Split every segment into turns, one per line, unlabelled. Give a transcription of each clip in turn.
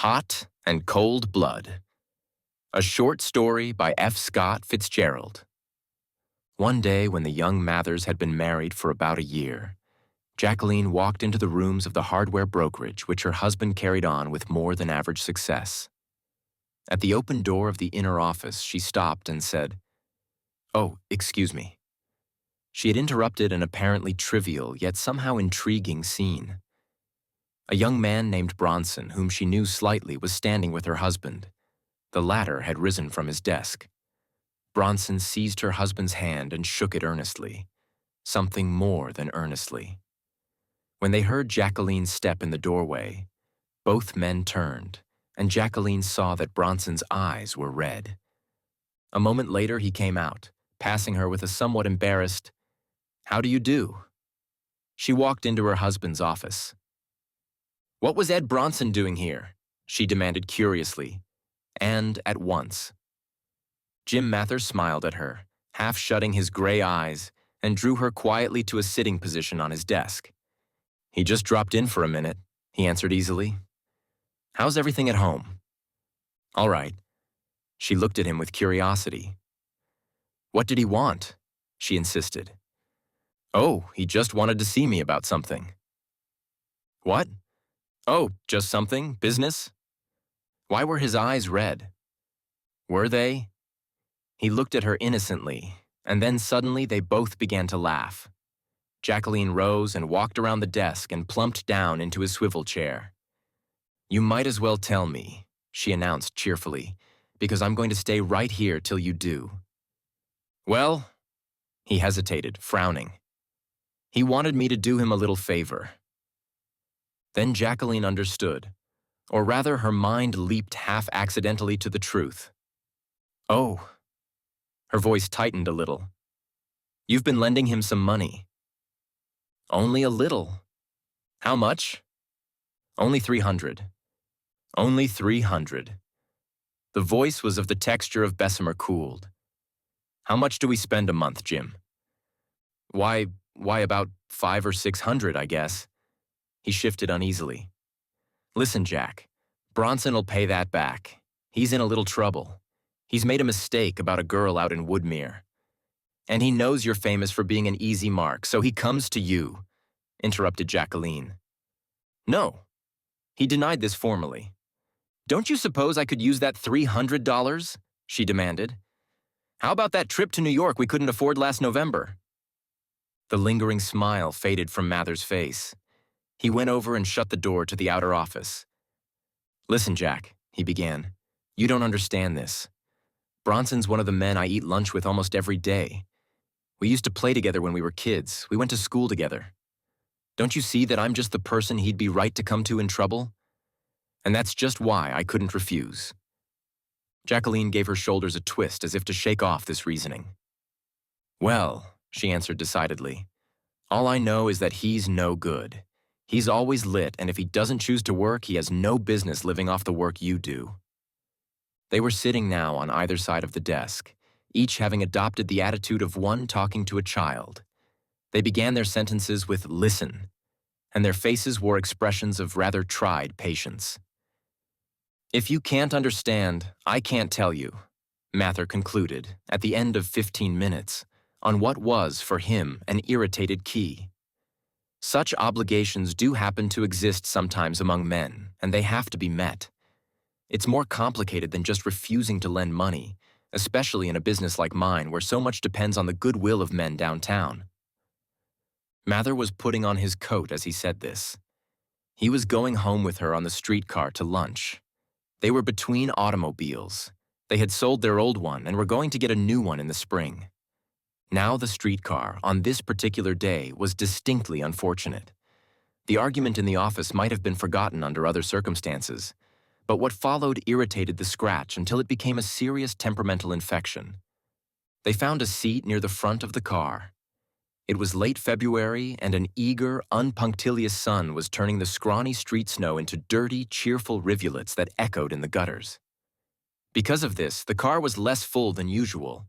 Hot and Cold Blood. A short story by F. Scott Fitzgerald. One day when the young Mathers had been married for about a year, Jaqueline walked into the rooms of the hardware brokerage which her husband carried on with more than average success. At the open door of the inner office, she stopped and said, "Oh, excuse me." She had interrupted an apparently trivial yet somehow intriguing scene. A young man named Bronson, whom she knew slightly, was standing with her husband. The latter had risen from his desk. Bronson seized her husband's hand and shook it earnestly, something more than earnestly. When they heard Jaqueline step in the doorway, both men turned, and Jaqueline saw that Bronson's eyes were red. A moment later he came out, passing her with a somewhat embarrassed, "How do you do?" She walked into her husband's office. "What was Ed Bronson doing here?" she demanded curiously, and at once. Jim Mathers smiled at her, half shutting his gray eyes, and drew her quietly to a sitting position on his desk. "He just dropped in for a minute," he answered easily. "How's everything at home?" "All right." She looked at him with curiosity. "What did he want?" she insisted. "Oh, he just wanted to see me about something." "What?" "Oh, just something, business." Why were his eyes red? Were they? He looked at her innocently, and then suddenly they both began to laugh. Jaqueline rose and walked around the desk and plumped down into his swivel chair. "You might as well tell me," she announced cheerfully, "because I'm going to stay right here till you do." "Well," he hesitated, frowning. "He wanted me to do him a little favor." Then Jaqueline understood, or rather her mind leaped half accidentally to the truth. "Oh." Her voice tightened a little. "You've been lending him some money." "Only a little." "How much?" "Only 300. "Only 300. The voice was of the texture of Bessemer cooled. "How much do we spend a month, Jim?" Why, about 500 or 600, I guess." He shifted uneasily. "Listen, Jack, Bronson'll pay that back. He's in a little trouble. He's made a mistake about a girl out in Woodmere. And he knows you're famous for being an easy mark, so he comes to you," interrupted Jaqueline. "No." He denied this formally. "Don't you suppose I could use that $300? She demanded. "How about that trip to New York we couldn't afford last November?" The lingering smile faded from Mather's face. He went over and shut the door to the outer office. "Listen, Jack," he began. "You don't understand this. Bronson's one of the men I eat lunch with almost every day. We used to play together when we were kids. We went to school together. Don't you see that I'm just the person he'd be right to come to in trouble? And that's just why I couldn't refuse." Jaqueline gave her shoulders a twist as if to shake off this reasoning. "Well," she answered decidedly, "all I know is that he's no good. He's always lit, and if he doesn't choose to work, he has no business living off the work you do." They were sitting now on either side of the desk, each having adopted the attitude of one talking to a child. They began their sentences with "listen," and their faces wore expressions of rather tried patience. "If you can't understand, I can't tell you," Mather concluded, at the end of 15 minutes, on what was, for him, an irritated key. Such obligations do happen to exist sometimes among men, and they have to be met. It's more complicated than just refusing to lend money, especially in a business like mine where so much depends on the goodwill of men downtown. Mather was putting on his coat as he said this. He was going home with her on the streetcar to lunch. They were between automobiles. They had sold their old one and were going to get a new one in the spring. Now the streetcar, on this particular day, was distinctly unfortunate. The argument in the office might have been forgotten under other circumstances, but what followed irritated the scratch until it became a serious temperamental infection. They found a seat near the front of the car. It was late February, and an eager, unpunctilious sun was turning the scrawny street snow into dirty, cheerful rivulets that echoed in the gutters. Because of this, the car was less full than usual.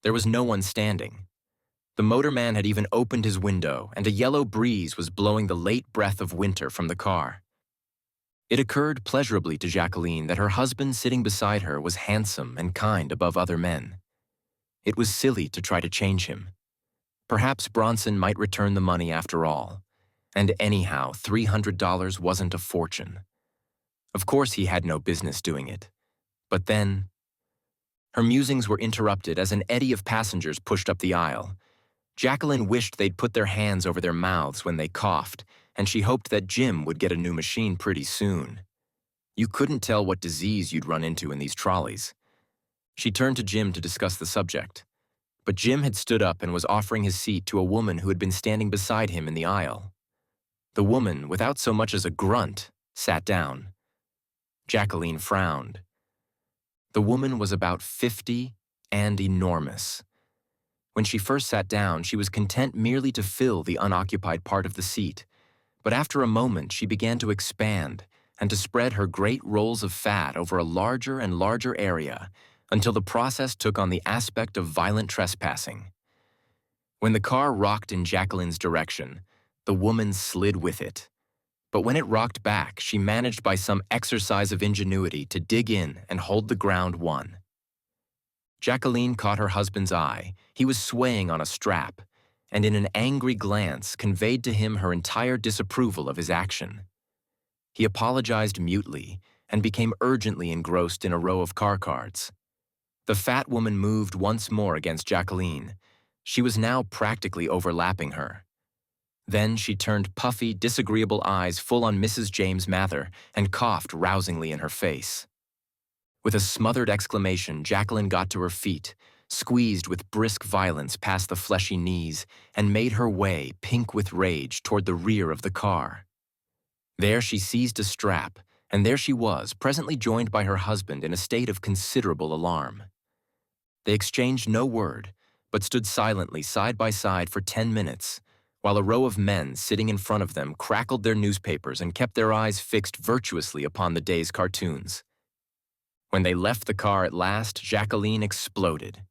There was no one standing. The motorman had even opened his window, and a yellow breeze was blowing the late breath of winter from the car. It occurred pleasurably to Jaqueline that her husband sitting beside her was handsome and kind above other men. It was silly to try to change him. Perhaps Bronson might return the money after all. And anyhow, $300 wasn't a fortune. Of course he had no business doing it. But then... Her musings were interrupted as an eddy of passengers pushed up the aisle. Jaqueline wished they'd put their hands over their mouths when they coughed, and she hoped that Jim would get a new machine pretty soon. You couldn't tell what disease you'd run into in these trolleys. She turned to Jim to discuss the subject. But Jim had stood up and was offering his seat to a woman who had been standing beside him in the aisle. The woman, without so much as a grunt, sat down. Jaqueline frowned. The woman was about 50 and enormous. When she first sat down, she was content merely to fill the unoccupied part of the seat, but after a moment she began to expand and to spread her great rolls of fat over a larger and larger area until the process took on the aspect of violent trespassing. When the car rocked in Jaqueline's direction, the woman slid with it. But when it rocked back, she managed by some exercise of ingenuity to dig in and hold the ground won. Jaqueline caught her husband's eye. He was swaying on a strap, and in an angry glance conveyed to him her entire disapproval of his action. He apologized mutely and became urgently engrossed in a row of car cards. The fat woman moved once more against Jaqueline. She was now practically overlapping her. Then she turned puffy, disagreeable eyes full on Mrs. James Mather and coughed rousingly in her face. With a smothered exclamation, Jaqueline got to her feet, squeezed with brisk violence past the fleshy knees, and made her way, pink with rage, toward the rear of the car. There she seized a strap, and there she was, presently joined by her husband in a state of considerable alarm. They exchanged no word, but stood silently side by side for 10 minutes, while a row of men sitting in front of them crackled their newspapers and kept their eyes fixed virtuously upon the day's cartoons. When they left the car at last, Jaqueline exploded.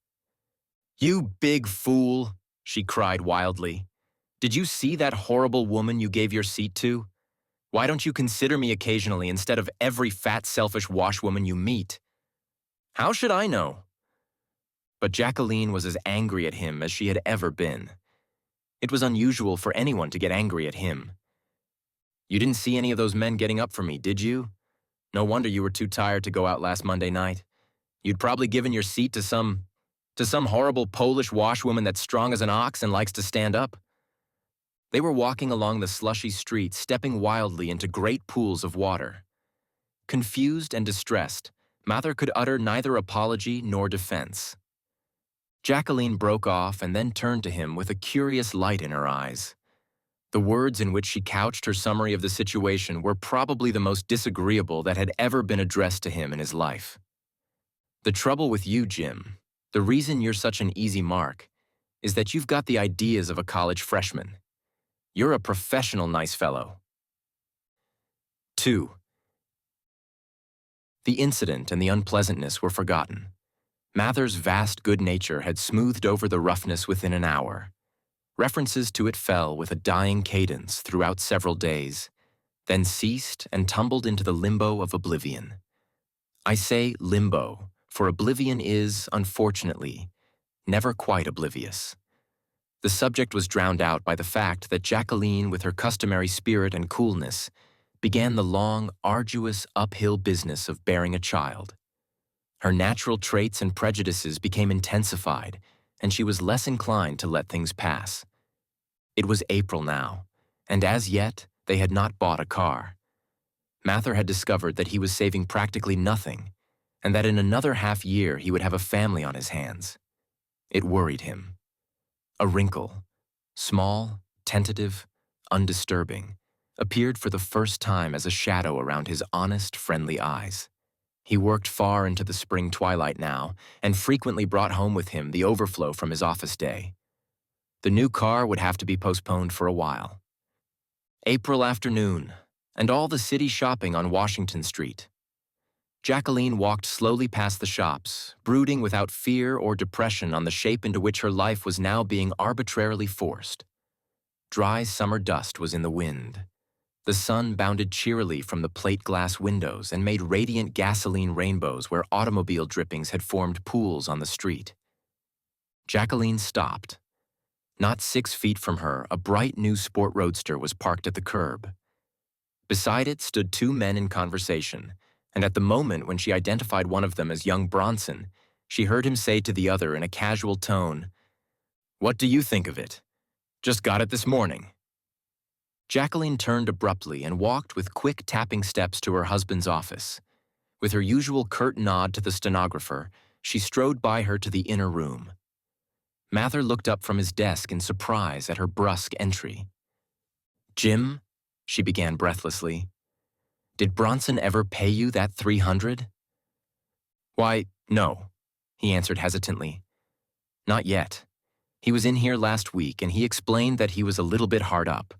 "You big fool," she cried wildly. "Did you see that horrible woman you gave your seat to? Why don't you consider me occasionally instead of every fat, selfish washwoman you meet?" "How should I know?" But Jaqueline was as angry at him as she had ever been. It was unusual for anyone to get angry at him. "You didn't see any of those men getting up for me, did you? No wonder you were too tired to go out last Monday night. You'd probably given your seat to some horrible Polish washwoman that's strong as an ox and likes to stand up." They were walking along the slushy street, stepping wildly into great pools of water. Confused and distressed, Mather could utter neither apology nor defense. Jaqueline broke off and then turned to him with a curious light in her eyes. The words in which she couched her summary of the situation were probably the most disagreeable that had ever been addressed to him in his life. "The trouble with you, Jim, the reason you're such an easy mark, is that you've got the ideas of a college freshman. You're a professional nice fellow." 2. The incident and the unpleasantness were forgotten. Mather's vast good nature had smoothed over the roughness within an hour. References to it fell with a dying cadence throughout several days, then ceased and tumbled into the limbo of oblivion. I say limbo, for oblivion is, unfortunately, never quite oblivious. The subject was drowned out by the fact that Jaqueline, with her customary spirit and coolness, began the long, arduous, uphill business of bearing a child. Her natural traits and prejudices became intensified, and she was less inclined to let things pass. It was April now, and as yet they had not bought a car. Mather had discovered that he was saving practically nothing, and that in another half-year he would have a family on his hands. It worried him. A wrinkle, small, tentative, undisturbing, appeared for the first time as a shadow around his honest, friendly eyes. He worked far into the spring twilight now, and frequently brought home with him the overflow from his office day. The new car would have to be postponed for a while. April afternoon, and all the city shopping on Washington Street. Jaqueline walked slowly past the shops, brooding without fear or depression on the shape into which her life was now being arbitrarily forced. Dry summer dust was in the wind. The sun bounded cheerily from the plate glass windows and made radiant gasoline rainbows where automobile drippings had formed pools on the street. Jaqueline stopped. Not 6 feet from her, a bright new sport roadster was parked at the curb. Beside it stood 2 men in conversation, and at the moment when she identified one of them as young Bronson, she heard him say to the other in a casual tone, "What do you think of it? Just got it this morning." Jaqueline turned abruptly and walked with quick tapping steps to her husband's office. With her usual curt nod to the stenographer, she strode by her to the inner room. Mather looked up from his desk in surprise at her brusque entry. "Jim," she began breathlessly, "did Bronson ever pay you that $300?" "Why, no," he answered hesitantly. "Not yet. He was in here last week and he explained that he was a little bit hard up."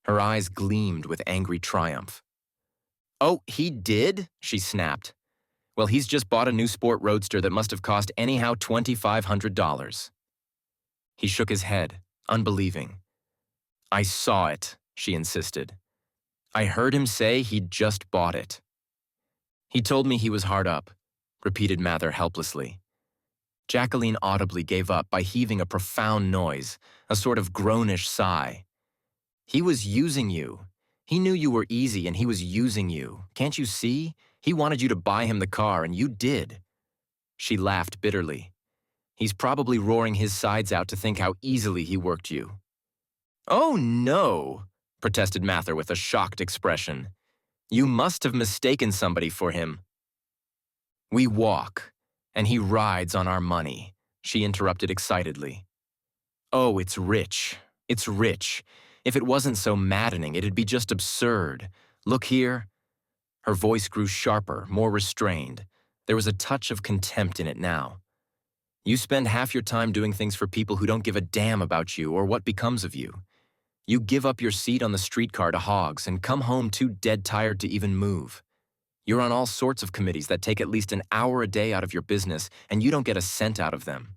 Her eyes gleamed with angry triumph. "Oh, he did?" she snapped. "Well, he's just bought a new sport roadster that must have cost anyhow $2,500. He shook his head, unbelieving. "I saw it," she insisted. "I heard him say he'd just bought it." "He told me he was hard up," repeated Mather helplessly. Jaqueline audibly gave up by heaving a profound noise, a sort of groanish sigh. "He was using you. He knew you were easy and he was using you. Can't you see? He wanted you to buy him the car and you did." She laughed bitterly. "He's probably roaring his sides out to think how easily he worked you." "Oh, no," protested Mather with a shocked expression. "You must have mistaken somebody for him." "We walk, and he rides on our money," she interrupted excitedly. "Oh, it's rich. It's rich. If it wasn't so maddening, it'd be just absurd. Look here." Her voice grew sharper, more restrained. There was a touch of contempt in it now. "You spend half your time doing things for people who don't give a damn about you or what becomes of you. You give up your seat on the streetcar to hogs and come home too dead tired to even move. You're on all sorts of committees that take at least an hour a day out of your business, and you don't get a cent out of them.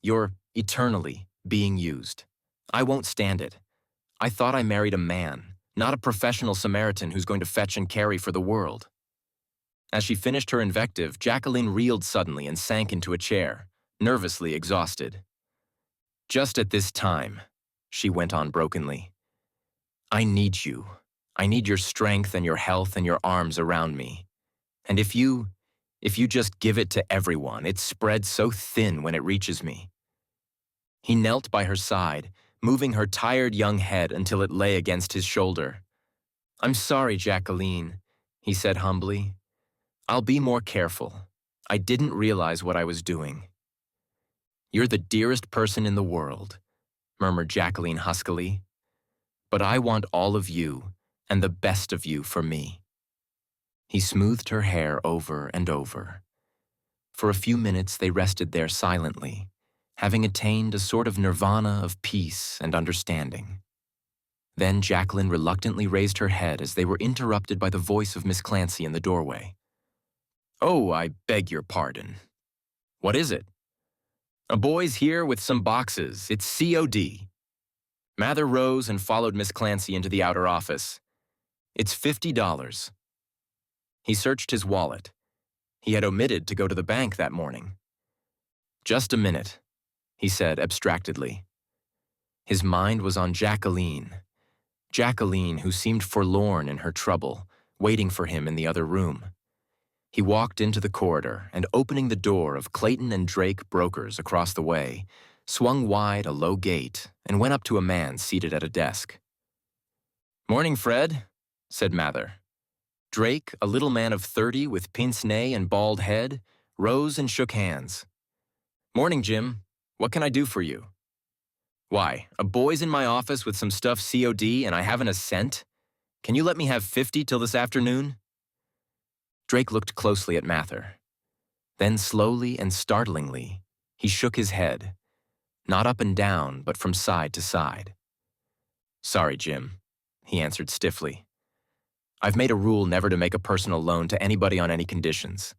You're eternally being used. I won't stand it. I thought I married a man, not a professional Samaritan who's going to fetch and carry for the world." As she finished her invective, Jaqueline reeled suddenly and sank into a chair, nervously exhausted. "Just at this time," she went on brokenly, "I need you. I need your strength and your health and your arms around me. And if you just give it to everyone, it's spread so thin when it reaches me." He knelt by her side, moving her tired young head until it lay against his shoulder. "I'm sorry, Jaqueline," he said humbly. "I'll be more careful. I didn't realize what I was doing." "You're the dearest person in the world," murmured Jaqueline huskily. "But I want all of you and the best of you for me." He smoothed her hair over and over. For a few minutes they rested there silently, having attained a sort of nirvana of peace and understanding. Then Jaqueline reluctantly raised her head as they were interrupted by the voice of Miss Clancy in the doorway. "Oh, I beg your pardon. What is it?" "A boy's here with some boxes. It's COD." Mather rose and followed Miss Clancy into the outer office. "It's $50. He searched his wallet. He had omitted to go to the bank that morning. "Just a minute," he said abstractedly. His mind was on Jaqueline. Jaqueline, who seemed forlorn in her trouble, waiting for him in the other room. He walked into the corridor and, opening the door of Clayton and Drake Brokers across the way, swung wide a low gate and went up to a man seated at a desk. "Morning, Fred," said Mather. Drake, a little man of 30 with pince-nez and bald head, rose and shook hands. "Morning, Jim. What can I do for you?" "Why, a boy's in my office with some stuff COD and I haven't a cent? Can you let me have 50 till this afternoon?" Drake looked closely at Mather. Then slowly and startlingly, he shook his head, not up and down, but from side to side. "Sorry, Jim," he answered stiffly. "I've made a rule never to make a personal loan to anybody on any conditions.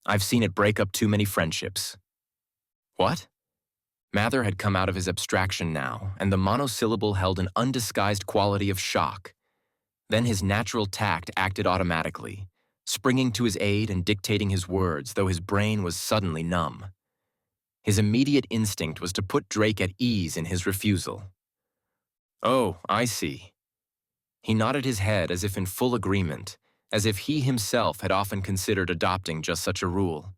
I've seen it break up too many friendships." "What?" Mather had come out of his abstraction now, and the monosyllable held an undisguised quality of shock. Then his natural tact acted automatically, springing to his aid and dictating his words, though his brain was suddenly numb. His immediate instinct was to put Drake at ease in his refusal. "Oh, I see." He nodded his head as if in full agreement, as if he himself had often considered adopting just such a rule.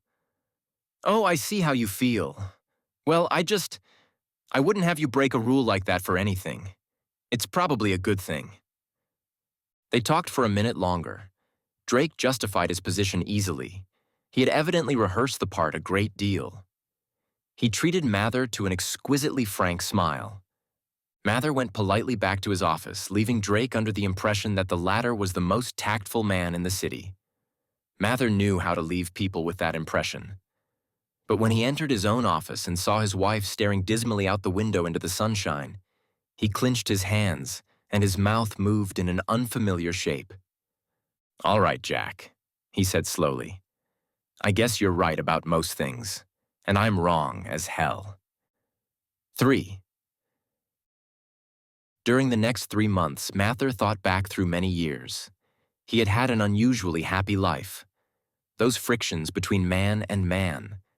"Oh, I see how you feel. Well, I wouldn't have you break a rule like that for anything. It's probably a good thing." They talked for a minute longer. Drake justified his position easily. He had evidently rehearsed the part a great deal. He treated Mather to an exquisitely frank smile. Mather went politely back to his office, leaving Drake under the impression that the latter was the most tactful man in the city. Mather knew how to leave people with that impression. But when he entered his own office and saw his wife staring dismally out the window into the sunshine, he clenched his hands and his mouth moved in an unfamiliar shape. "All right, Jack," he said slowly. "I guess you're right about most things, and I'm wrong as hell." 3. During the next 3 months, Mather thought back through many years. He had had an unusually happy life. Those frictions between man,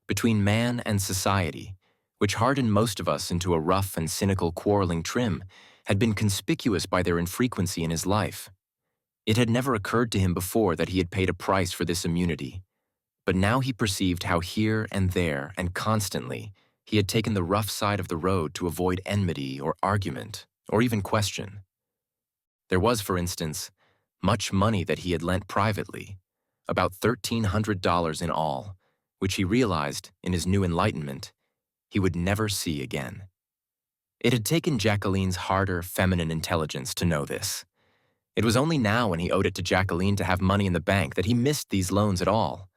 between man and society, which hardened most of us into a rough and cynical quarreling trim, had been conspicuous by their infrequency in his life. It had never occurred to him before that he had paid a price for this immunity, but now he perceived how here and there and constantly he had taken the rough side of the road to avoid enmity or argument or even question. There was, for instance, much money that he had lent privately, about $1,300 in all, which he realized, in his new enlightenment, he would never see again. It had taken Jaqueline's harder, feminine intelligence to know this. It was only now when he owed it to Jaqueline to have money in the bank that he missed these loans at all.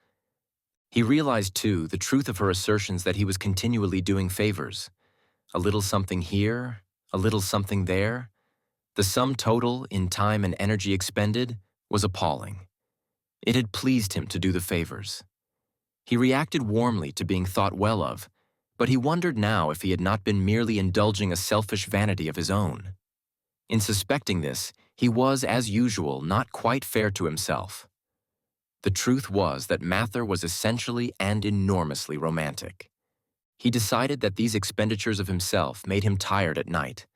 He realized, too, the truth of her assertions that he was continually doing favors. A little something here, a little something there. The sum total, in time and energy expended, was appalling. It had pleased him to do the favors. He reacted warmly to being thought well of, but he wondered now if he had not been merely indulging a selfish vanity of his own. In suspecting this, he was, as usual, not quite fair to himself. The truth was that Mather was essentially and enormously romantic. He decided that these expenditures of himself made him tired at night,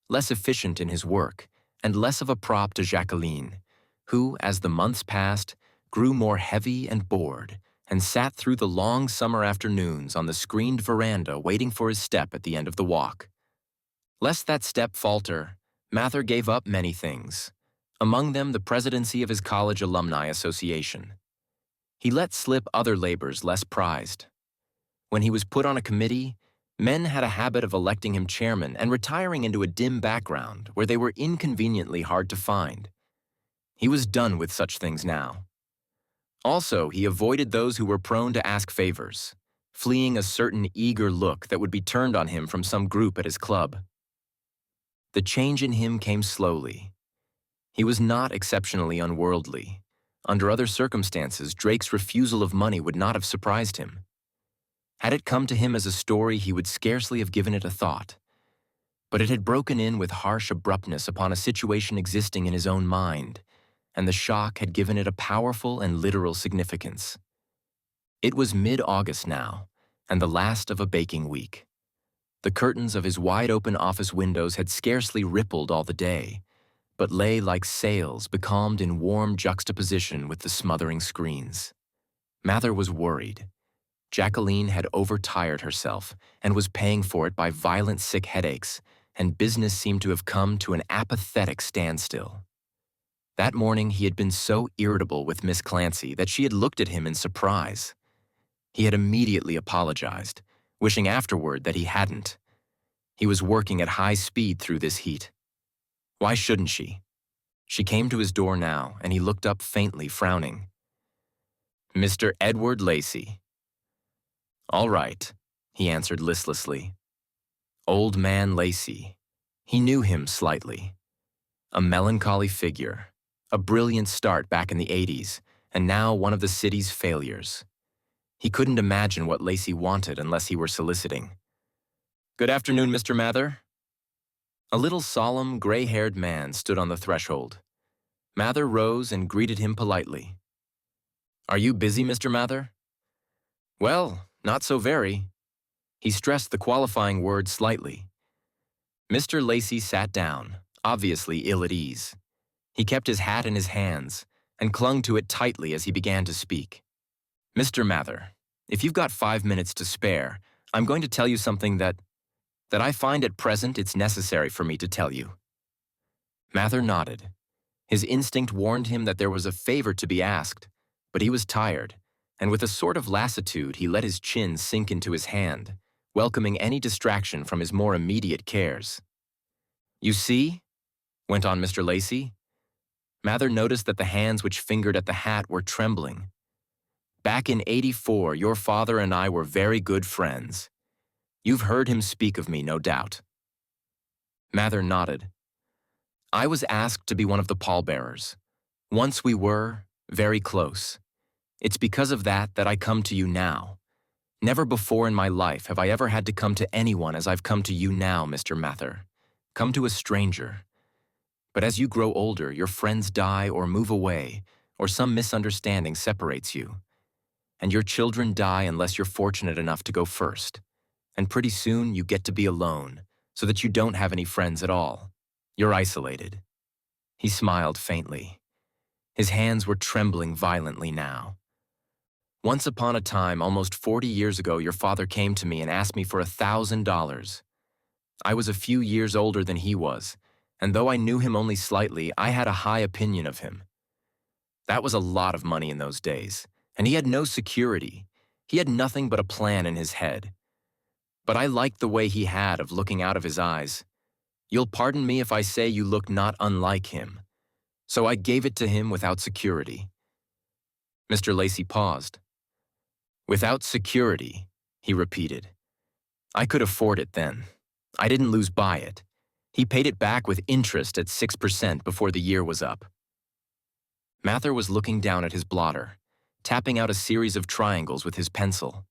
less efficient in his work, and less of a prop to Jaqueline, who, as the months passed, grew more heavy and bored, and sat through the long summer afternoons on the screened veranda waiting for his step at the end of the walk. Lest that step falter, Mather gave up many things, among them the presidency of his college alumni association. He let slip other labors less prized. When he was put on a committee, men had a habit of electing him chairman and retiring into a dim background where they were inconveniently hard to find. He was done with such things now. Also, he avoided those who were prone to ask favors, fleeing a certain eager look that would be turned on him from some group at his club. The change in him came slowly. He was not exceptionally unworldly. Under other circumstances, Drake's refusal of money would not have surprised him. Had it come to him as a story, he would scarcely have given it a thought. But it had broken in with harsh abruptness upon a situation existing in his own mind, and the shock had given it a powerful and literal significance. It was mid-August now, and the last of a baking week. The curtains of his wide-open office windows had scarcely rippled all the day, but lay like sails becalmed in warm juxtaposition with the smothering screens. Mather was worried. Jaqueline had overtired herself and was paying for it by violent sick headaches, and business seemed to have come to an apathetic standstill. That morning he had been so irritable with Miss Clancy that she had looked at him in surprise. He had immediately apologized, wishing afterward that he hadn't. He was working at high speed through this heat. Why shouldn't she? She came to his door now, and he looked up faintly, frowning. "Mr. Edward Lacy." "All right," he answered listlessly. Old man Lacy. He knew him slightly. A melancholy figure, a brilliant start back in the 80s, and now one of the city's failures. He couldn't imagine what Lacy wanted unless he were soliciting. "Good afternoon, Mr. Mather." A little solemn, gray-haired man stood on the threshold. Mather rose and greeted him politely. "Are you busy, Mr. Mather?" "Well, not so very." He stressed the qualifying word slightly. Mr. Lacy sat down, obviously ill at ease. He kept his hat in his hands and clung to it tightly as he began to speak. "Mr. Mather, if you've got 5 minutes to spare, I'm going to tell you something that I find at present it's necessary for me to tell you." Mather nodded. His instinct warned him that there was a favor to be asked, but he was tired, and with a sort of lassitude he let his chin sink into his hand, welcoming any distraction from his more immediate cares. "You see," went on Mr. Lacy. Mather noticed that the hands which fingered at the hat were trembling. "Back in '84, your father and I were very good friends. You've heard him speak of me, no doubt." Mather nodded. "I was asked to be one of the pallbearers. Once we were very close. It's because of that I come to you now. Never before in my life have I ever had to come to anyone as I've come to you now, Mr. Mather. Come to a stranger. But as you grow older, your friends die or move away, or some misunderstanding separates you. And your children die unless you're fortunate enough to go first. And pretty soon you get to be alone, so that you don't have any friends at all. You're isolated." He smiled faintly. His hands were trembling violently now. "Once upon a time, almost 40 years ago, your father came to me and asked me for $1,000. I was a few years older than he was, and though I knew him only slightly, I had a high opinion of him. That was a lot of money in those days, and he had no security. He had nothing but a plan in his head. But I liked the way he had of looking out of his eyes. You'll pardon me if I say you look not unlike him. So I gave it to him without security." Mr. Lacy paused. "Without security," he repeated. "I could afford it then. I didn't lose by it. He paid it back with interest at 6% before the year was up." Mather was looking down at his blotter, tapping out a series of triangles with his pencil.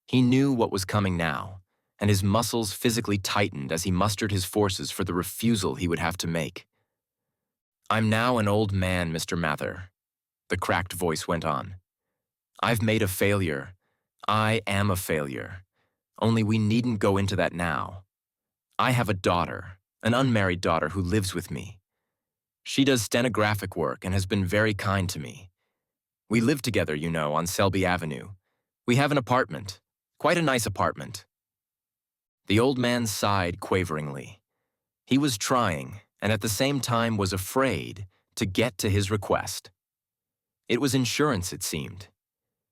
He knew what was coming now, and his muscles physically tightened as he mustered his forces for the refusal he would have to make. "I'm now an old man, Mr. Mather," the cracked voice went on. "I've made a failure. I am a failure. Only we needn't go into that now. I have a daughter, an unmarried daughter who lives with me. She does stenographic work and has been very kind to me. We live together, you know, on Selby Avenue. We have an apartment, quite a nice apartment." The old man sighed quaveringly. He was trying, and at the same time was afraid, to get to his request. It was insurance, it seemed.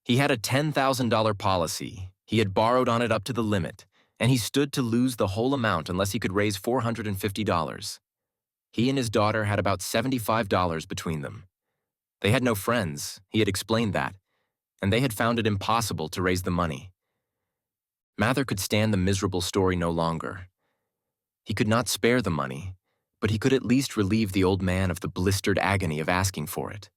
He had a $10,000 policy. He had borrowed on it up to the limit, and he stood to lose the whole amount unless he could raise $450. He and his daughter had about $75 between them. They had no friends, he had explained that, and they had found it impossible to raise the money. Mather could stand the miserable story no longer. He could not spare the money, but he could at least relieve the old man of the blistered agony of asking for it.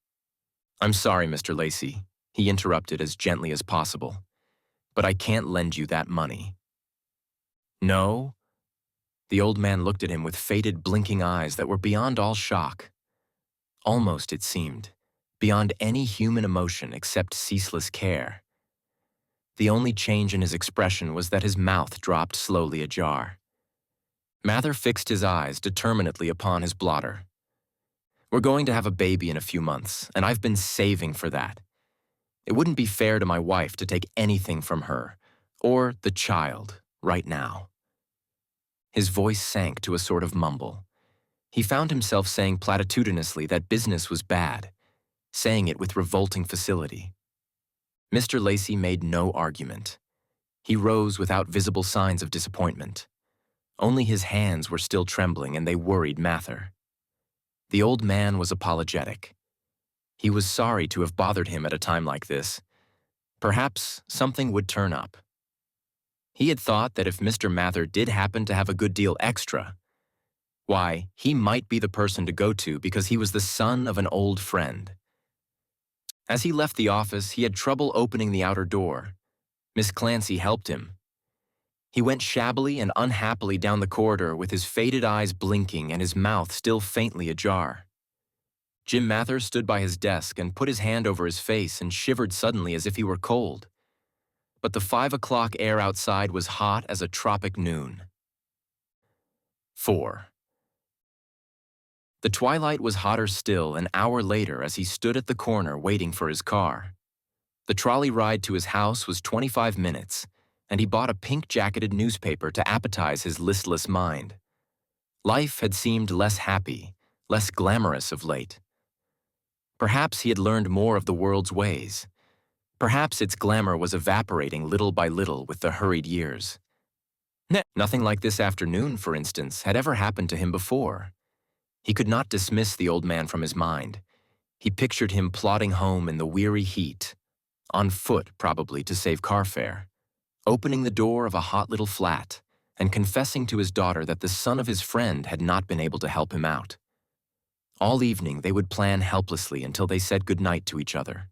"I'm sorry, Mr. Lacy," he interrupted as gently as possible, "but I can't lend you that money." "No?" The old man looked at him with faded, blinking eyes that were beyond all shock. Almost, it seemed, beyond any human emotion except ceaseless care. The only change in his expression was that his mouth dropped slowly ajar. Mather fixed his eyes determinedly upon his blotter. "We're going to have a baby in a few months, and I've been saving for that. It wouldn't be fair to my wife to take anything from her, or the child, right now." His voice sank to a sort of mumble. He found himself saying platitudinously that business was bad, saying it with revolting facility. Mr. Lacy made no argument. He rose without visible signs of disappointment. Only his hands were still trembling, and they worried Mather. The old man was apologetic. He was sorry to have bothered him at a time like this. Perhaps something would turn up. He had thought that if Mr. Mather did happen to have a good deal extra, why, he might be the person to go to because he was the son of an old friend. As he left the office, he had trouble opening the outer door. Miss Clancy helped him. He went shabbily and unhappily down the corridor with his faded eyes blinking and his mouth still faintly ajar. Jim Mather stood by his desk and put his hand over his face and shivered suddenly as if he were cold. But the 5 o'clock air outside was hot as a tropic noon. 4. The twilight was hotter still an hour later as he stood at the corner waiting for his car. The trolley ride to his house was 25 minutes, and he bought a pink-jacketed newspaper to appetize his listless mind. Life had seemed less happy, less glamorous of late. Perhaps he had learned more of the world's ways. Perhaps its glamour was evaporating little by little with the hurried years. Nothing like this afternoon, for instance, had ever happened to him before. He could not dismiss the old man from his mind. He pictured him plodding home in the weary heat, on foot probably to save car fare, opening the door of a hot little flat and confessing to his daughter that the son of his friend had not been able to help him out. All evening they would plan helplessly until they said goodnight to each other,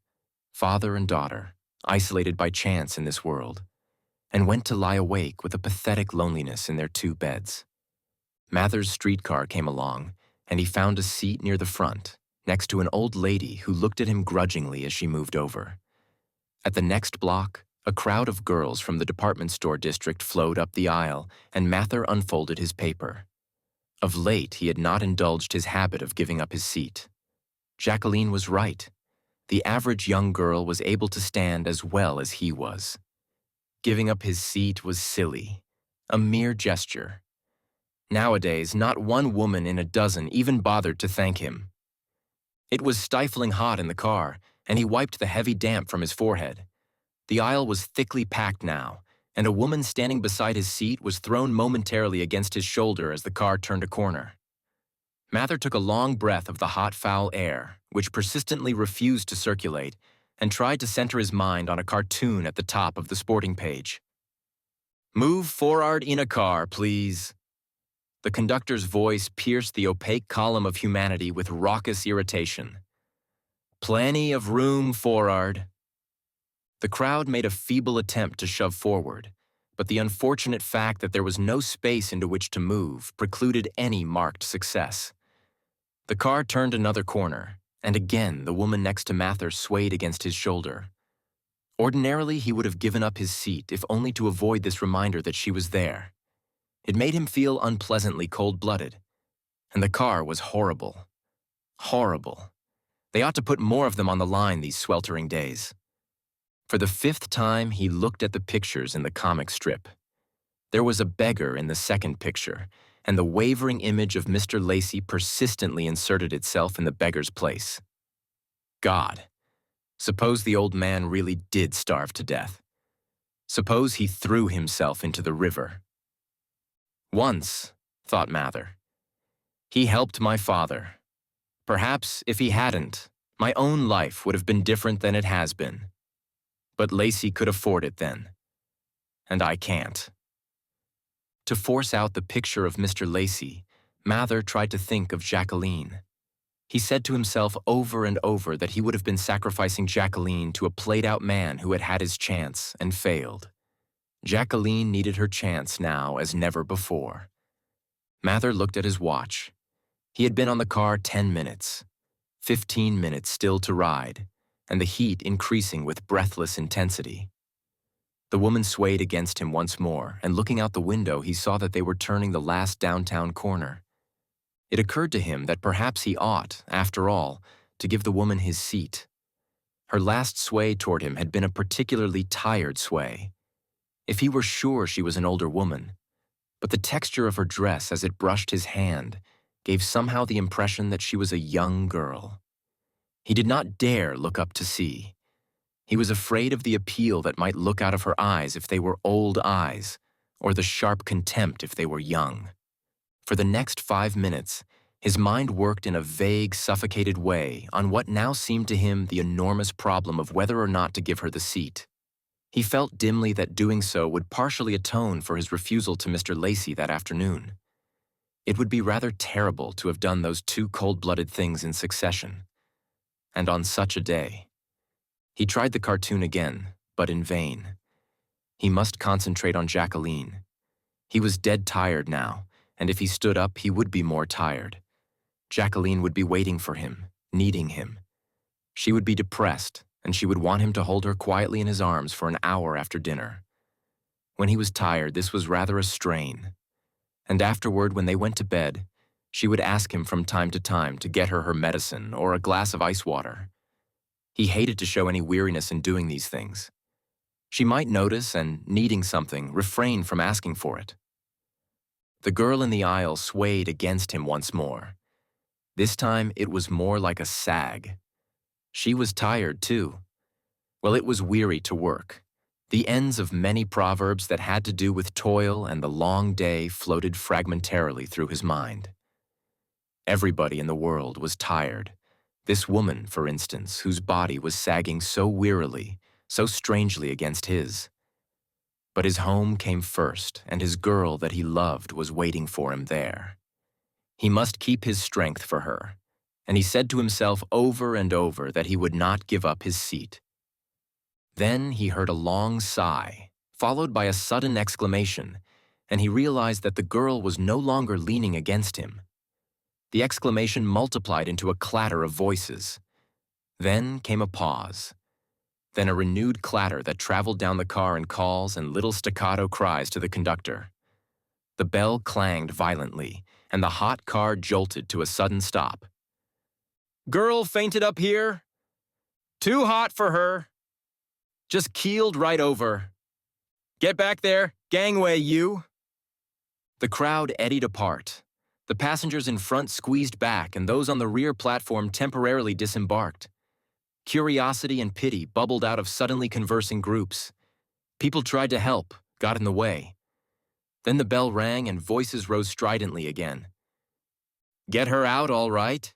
father and daughter, isolated by chance in this world, and went to lie awake with a pathetic loneliness in their 2 beds. Mather's streetcar came along, and he found a seat near the front, next to an old lady who looked at him grudgingly as she moved over. At the next block, a crowd of girls from the department store district flowed up the aisle, and Mather unfolded his paper. Of late, he had not indulged his habit of giving up his seat. Jaqueline was right. The average young girl was able to stand as well as he was. Giving up his seat was silly, a mere gesture. Nowadays, not one woman in a dozen even bothered to thank him. It was stifling hot in the car, and he wiped the heavy damp from his forehead. The aisle was thickly packed now, and a woman standing beside his seat was thrown momentarily against his shoulder as the car turned a corner. Mather took a long breath of the hot, foul air, which persistently refused to circulate, and tried to center his mind on a cartoon at the top of the sporting page. "Move for'ard in a car, please." The conductor's voice pierced the opaque column of humanity with raucous irritation. "Plenty of room for'ard." The crowd made a feeble attempt to shove forward, but the unfortunate fact that there was no space into which to move precluded any marked success. The car turned another corner, and again the woman next to Mather swayed against his shoulder. Ordinarily, he would have given up his seat if only to avoid this reminder that she was there. It made him feel unpleasantly cold-blooded, and the car was horrible. Horrible. They ought to put more of them on the line these sweltering days. For the 5th time, he looked at the pictures in the comic strip. There was a beggar in the second picture, and the wavering image of Mr. Lacy persistently inserted itself in the beggar's place. God, suppose the old man really did starve to death. Suppose he threw himself into the river. Once, thought Mather, he helped my father. Perhaps if he hadn't, my own life would have been different than it has been. But Lacy could afford it then, and I can't. To force out the picture of Mr. Lacy, Mather tried to think of Jaqueline. He said to himself over and over that he would have been sacrificing Jaqueline to a played-out man who had had his chance and failed. Jaqueline needed her chance now as never before. Mather looked at his watch. He had been on the car 10 minutes, 15 minutes still to ride, and the heat increasing with breathless intensity. The woman swayed against him once more, and looking out the window, he saw that they were turning the last downtown corner. It occurred to him that perhaps he ought, after all, to give the woman his seat. Her last sway toward him had been a particularly tired sway. If he were sure she was an older woman, but the texture of her dress as it brushed his hand gave somehow the impression that she was a young girl. He did not dare look up to see. He was afraid of the appeal that might look out of her eyes if they were old eyes, or the sharp contempt if they were young. For the next 5 minutes, his mind worked in a vague, suffocated way on what now seemed to him the enormous problem of whether or not to give her the seat. He felt dimly that doing so would partially atone for his refusal to Mr. Lacy that afternoon. It would be rather terrible to have done those 2 cold-blooded things in succession. And on such a day. He tried the cartoon again, but in vain. He must concentrate on Jaqueline. He was dead tired now, and if he stood up, he would be more tired. Jaqueline would be waiting for him, needing him. She would be depressed, and she would want him to hold her quietly in his arms for an hour after dinner. When he was tired, this was rather a strain. And afterward, when they went to bed, she would ask him from time to time to get her medicine or a glass of ice water. He hated to show any weariness in doing these things. She might notice and, needing something, refrain from asking for it. The girl in the aisle swayed against him once more. This time, it was more like a sag. She was tired, too. Well, it was weary to work. The ends of many proverbs that had to do with toil and the long day floated fragmentarily through his mind. Everybody in the world was tired. This woman, for instance, whose body was sagging so wearily, so strangely against his. But his home came first, and his girl that he loved was waiting for him there. He must keep his strength for her, and he said to himself over and over that he would not give up his seat. Then he heard a long sigh, followed by a sudden exclamation, and he realized that the girl was no longer leaning against him. The exclamation multiplied into a clatter of voices. Then came a pause. Then a renewed clatter that traveled down the car in calls and little staccato cries to the conductor. The bell clanged violently, and the hot car jolted to a sudden stop. "Girl fainted up here? Too hot for her. Just keeled right over. Get back there, gangway, you!" The crowd eddied apart. The passengers in front squeezed back, and those on the rear platform temporarily disembarked. Curiosity and pity bubbled out of suddenly conversing groups. People tried to help, got in the way. Then the bell rang and voices rose stridently again. "Get her out, all right?"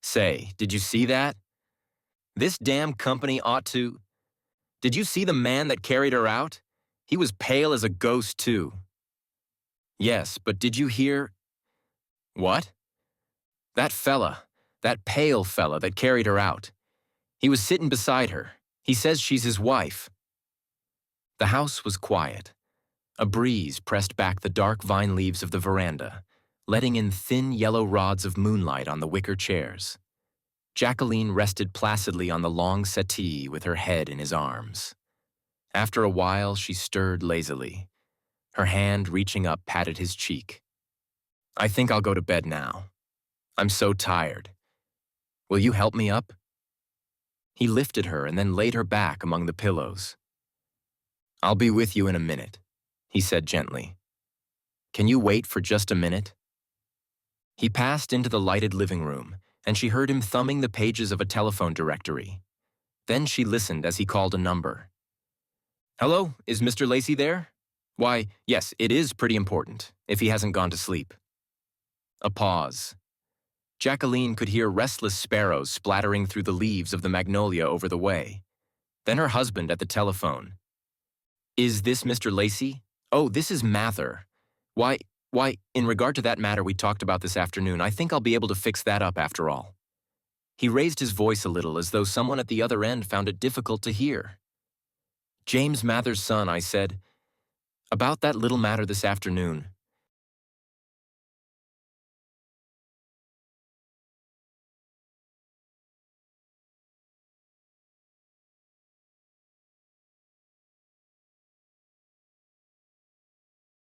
"Say, did you see that? This damn company ought to... Did you see the man that carried her out? He was pale as a ghost, too." "Yes, but did you hear..." "What?" "That fella, that pale fella that carried her out. He was sitting beside her. He says she's his wife." The house was quiet. A breeze pressed back the dark vine leaves of the veranda, letting in thin yellow rods of moonlight on the wicker chairs. Jaqueline rested placidly on the long settee with her head in his arms. After a while, she stirred lazily. Her hand reaching up patted his cheek. "I think I'll go to bed now. I'm so tired. Will you help me up?" He lifted her and then laid her back among the pillows. "I'll be with you in a minute," he said gently. "Can you wait for just a minute?" He passed into the lighted living room, and she heard him thumbing the pages of a telephone directory. Then she listened as he called a number. "Hello, is Mr. Lacy there? Why, yes, it is pretty important, if he hasn't gone to sleep." A pause. Jaqueline could hear restless sparrows splattering through the leaves of the magnolia over the way. Then her husband at the telephone. "Is this Mr. Lacy? Oh, this is Mather. Why, in regard to that matter we talked about this afternoon, I think I'll be able to fix that up after all." He raised his voice a little as though someone at the other end found it difficult to hear. "James Mather's son," I said. "About that little matter this afternoon.